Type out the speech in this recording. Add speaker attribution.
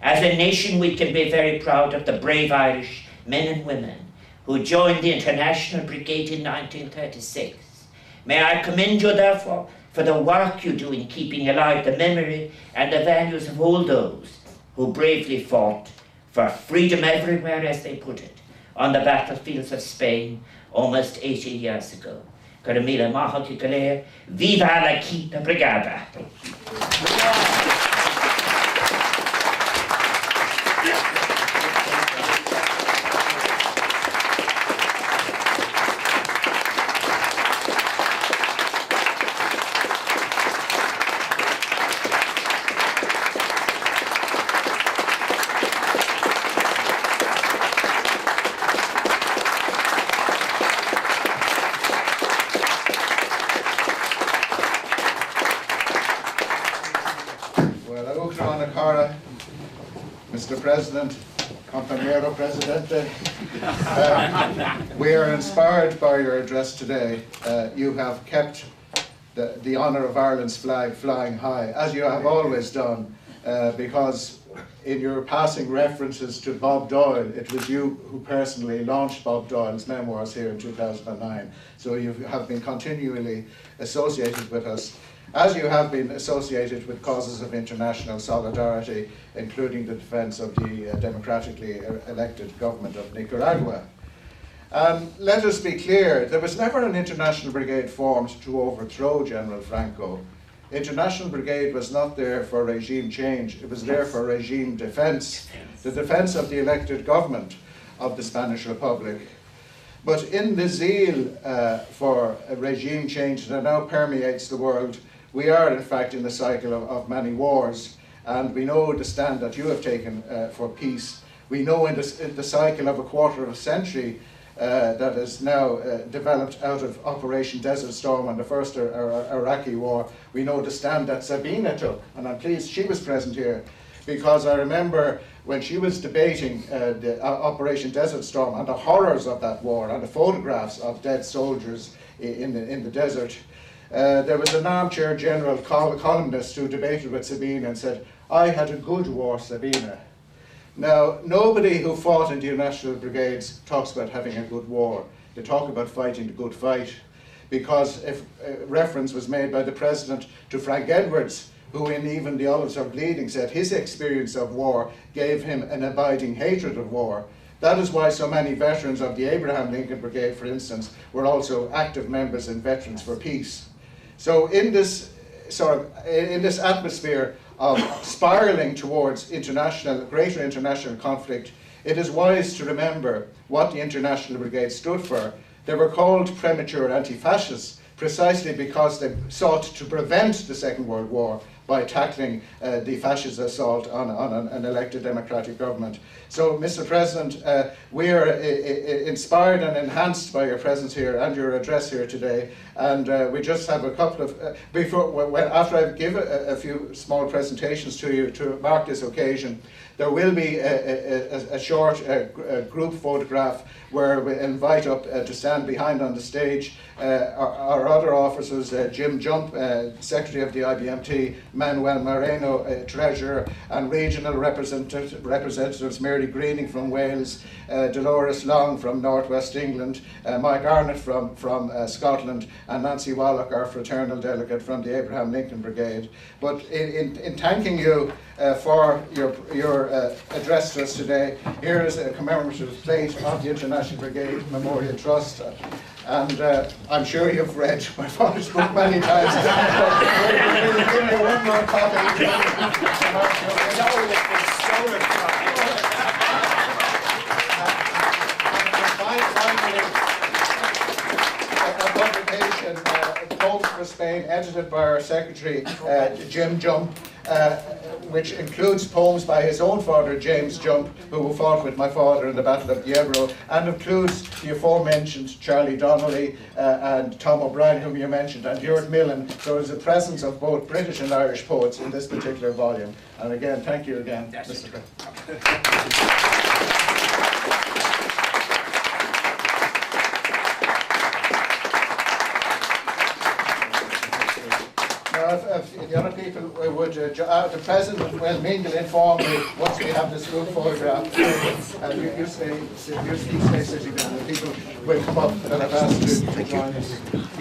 Speaker 1: As a nation, we can be very proud of the brave Irish men and women who joined the International Brigade in 1936. May I commend you, therefore, for the work you do in keeping alive the memory and the values of all those who bravely fought for freedom everywhere, as they put it, on the battlefields of Spain almost 80 years ago. Caramila Mahaki Galea, viva la Quinta Brigada!
Speaker 2: Mr. President, compañero presidente, we are inspired by your address today. You have kept the honour of Ireland's flag flying high, as you have always done, because in your passing references to Bob Doyle, it was you who personally launched Bob Doyle's memoirs here in 2009. So you have been continually associated with us, as you have been associated with causes of international solidarity, including the defence of the democratically elected government of Nicaragua. Let us be clear, there was never an international brigade formed to overthrow General Franco. International Brigade was not there for regime change, it was there for regime defence, the defence of the elected government of the Spanish Republic. But in the zeal for a regime change that now permeates the world, we are in fact in the cycle of many wars, and we know the stand that you have taken for peace. We know in the cycle of a quarter of a century that is now developed out of Operation Desert Storm and the first Iraqi war, we know the stand that Sabina took, and I'm pleased she was present here, because I remember when she was debating the Operation Desert Storm and the horrors of that war and the photographs of dead soldiers in the desert. There was an armchair general columnist who debated with Sabina and said, "I had a good war, Sabina." Now, nobody who fought in the National Brigades talks about having a good war. They talk about fighting the good fight, because if reference was made by the President to Frank Edwards, who in Even the Olives Are Bleeding said his experience of war gave him an abiding hatred of war. That is why so many veterans of the Abraham Lincoln Brigade, for instance, were also active members in Veterans for Peace. So in this atmosphere of spiralling towards greater international conflict, it is wise to remember what the International Brigade stood for. They were called premature anti-fascists precisely because they sought to prevent the Second World War by tackling the fascist assault on an elected democratic government. So, Mr. President, we are inspired and enhanced by your presence here and your address here today, and we just have a couple of, after I give a few small presentations to you to mark this occasion, there will be a short group photograph where we invite up to stand behind on the stage our other officers, Jim Jump, Secretary of the IBMT, Manuel Moreno, Treasurer, and regional representatives, Mary Greening from Wales, Dolores Long from Northwest England, Mike Arnott from Scotland, and Nancy Wallach, our fraternal delegate from the Abraham Lincoln Brigade. But in thanking you for your address to us today, here is a commemorative plate of the International Brigade Memorial Trust. And I'm sure you've read my father's book many times. We'll give you one more copy. A publication, Poems for Spain, edited by our secretary, Jim Jump, which includes poems by his own father, James Jump, who fought with my father in the Battle of the Ebro, and includes the aforementioned Charlie Donnelly and Tom O'Brien, whom you mentioned, and Ewart Millen. So there's a presence of both British and Irish poets in this particular volume. And again, thank you again, Mr. President. if the other people would, the President will mingle informally once we have this group photograph. And you stay sitting down, the people will come up that have asked to join us.